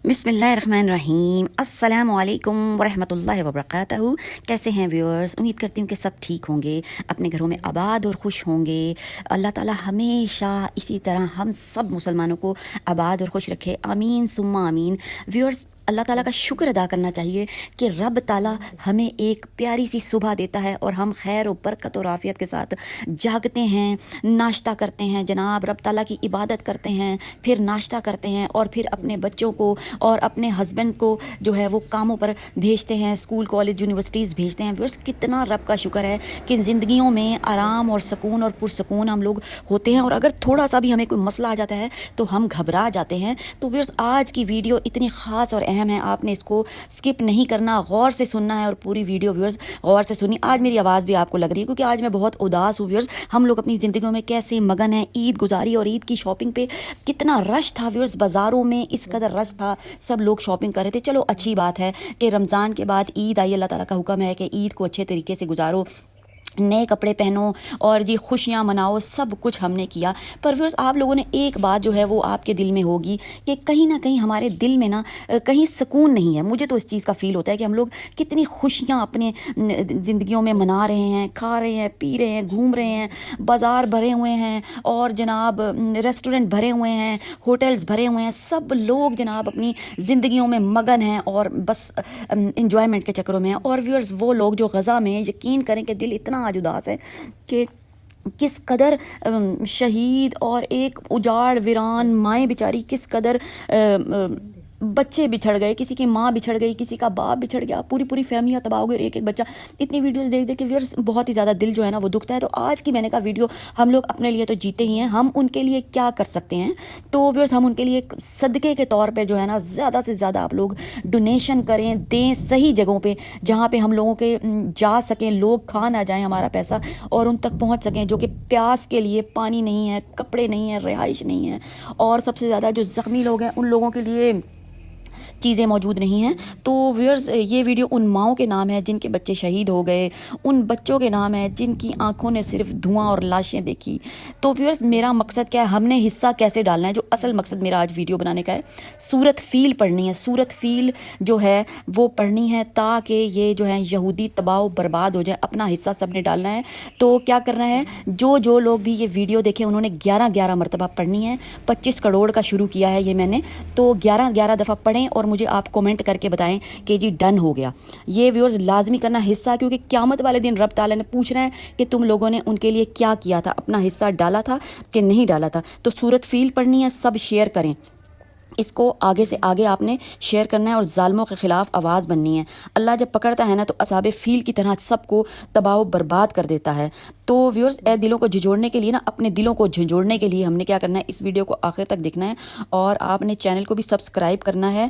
बिस्मिल्लाहिर्रहमानिर्रहीम। अस्सलामु अलैकुम वरहमतुल्लाहि वबरकातुहू। कैसे हैं व्यूअर्स? उम्मीद करती हूँ कि सब ठीक होंगे, अपने घरों में आबाद और खुश होंगे। अल्लाह ताला हमेशा इसी तरह हम सब मुसलमानों को आबाद और खुश रखे, आमीन सुम्मा आमीन। व्यूअर्स, अल्लाह ताला का शुक्र अदा करना चाहिए कि रब ताला हमें एक प्यारी सी सुबह देता है और हम खैर और बरकत और आफियत के साथ जागते हैं, नाश्ता करते हैं, जनाब रब ताला की इबादत करते हैं, फिर नाश्ता करते हैं और फिर अपने बच्चों को और अपने हस्बैंड को जो है वो कामों पर भेजते हैं, स्कूल कॉलेज यूनिवर्सिटीज़ भेजते हैं। व्यूअर्स, कितना रब का शुक्र है कि ज़िंदगियों में आराम और सुकून और पुरसकून हम लोग होते हैं। और अगर थोड़ा सा भी हमें कोई मसला आ जाता है तो हम घबरा जाते हैं। तो व्यूअर्स, आज की वीडियो इतनी ख़ास और अहम है, आपने इसको स्किप नहीं करना, गौर से सुनना है और पूरी वीडियो व्यूअर्स गौर से सुनिए। आज मेरी आवाज़ भी आपको लग रही है क्योंकि आज मैं बहुत उदास हूँ। व्यूअर्स, हम लोग अपनी ज़िंदगियों में कैसे मगन हैं, ईद गुजारी और ईद की शॉपिंग पे कितना रश था। व्यूअर्स, बाज़ारों में इस कदर रश था, सब लोग शॉपिंग कर रहे थे। चलो अच्छी बात है कि रमज़ान के बाद ईद आई, अल्लाह ताला का हुक्म है कि ईद को अच्छे तरीके से गुजारो, नए कपड़े पहनो और जी खुशियाँ मनाओ, सब कुछ हमने किया। पर व्यूअर्स, आप लोगों ने एक बात जो है वो आपके दिल में होगी कि कहीं ना कहीं हमारे दिल में ना कहीं सुकून नहीं है। मुझे तो इस चीज़ का फ़ील होता है कि हम लोग कितनी खुशियाँ अपने ज़िंदगियों में मना रहे हैं, खा रहे हैं, पी रहे हैं, घूम रहे हैं, बाज़ार भरे हुए हैं और जनाब रेस्टोरेंट भरे हुए हैं, होटल्स भरे हुए हैं, सब लोग जनाब अपनी ज़िंदगियों में मगन हैं और बस इंजॉयमेंट के चक्करों में हैं। और व्यूअर्स, वो लोग जो गज़ा में, यकीन करें कि दिल इतना आज उदास है कि किस कदर शहीद और एक उजाड़ वीरान माएँ बेचारी, किस कदर बच्चे बिछड़ गए, किसी की माँ बिछड़ गई, किसी का बाप बिछड़ गया, पूरी पूरी फैमिलियाँ तबाह हो गई और एक एक बच्चा। इतनी वीडियोस देख देख के व्यूअर्स बहुत ही ज़्यादा दिल जो है ना वो दुखता है। तो आज की मैंने कहा वीडियो, हम लोग अपने लिए तो जीते ही हैं, हम उनके लिए क्या कर सकते हैं। तो व्यूअर्स, हम उनके लिए सदक़े के तौर पर जो है ना ज़्यादा से ज़्यादा आप लोग डोनेशन करें, दें सही जगहों पर जहाँ पर हम लोगों के जा सकें, लोग खा ना जाएँ हमारा पैसा और उन तक पहुँच सकें जो कि प्यास के लिए पानी नहीं है, कपड़े नहीं है, रिहाइश नहीं है और सबसे ज़्यादा जो ज़ख्मी लोग हैं उन लोगों के लिए चीज़ें मौजूद नहीं हैं। तो व्यूअर्स, ये वीडियो उन माओं के नाम है जिनके बच्चे शहीद हो गए, उन बच्चों के नाम है जिनकी आंखों ने सिर्फ धुआं और लाशें देखी। तो व्यूअर्स, मेरा मकसद क्या है, हमने हिस्सा कैसे डालना है, जो असल मकसद मेरा आज वीडियो बनाने का है, सूरत फ़ील पढ़नी है। सूरत फ़ील जो है वो पढ़नी है ताकि ये जो है यहूदी तबाह बर्बाद हो जाए। अपना हिस्सा सब ने डालना है। तो क्या करना है, जो लोग भी ये वीडियो देखें उन्होंने 11 मरतबा पढ़नी है। 25 करोड़ का शुरू किया है ये मैंने, तो 11 दफ़ा पढ़ें और मुझे आप कमेंट करके बताएं कि जी डन हो गया। ये व्यूअर्स लाजमी करना हिस्सा, क्योंकि क़यामत वाले दिन रब ताला ने पूछना है कि तुम लोगों ने उनके लिए क्या किया था, अपना हिस्सा डाला था कि नहीं डाला था। तो सूरत फ़ील पढ़नी है, सब शेयर करें इसको, आगे से आगे आपने शेयर करना है और जालिमों के ख़िलाफ़ आवाज़ बननी है। अल्लाह जब पकड़ता है ना तो असाबे फ़ील की तरह सबको तबाह बर्बाद कर देता है। तो व्यूअर्स, ए दिलों को झिझोड़ने के लिए ना, अपने दिलों को झिझोड़ने के लिए हमने क्या करना है, इस वीडियो को आखिर तक देखना है और आपने चैनल को भी सब्सक्राइब करना है।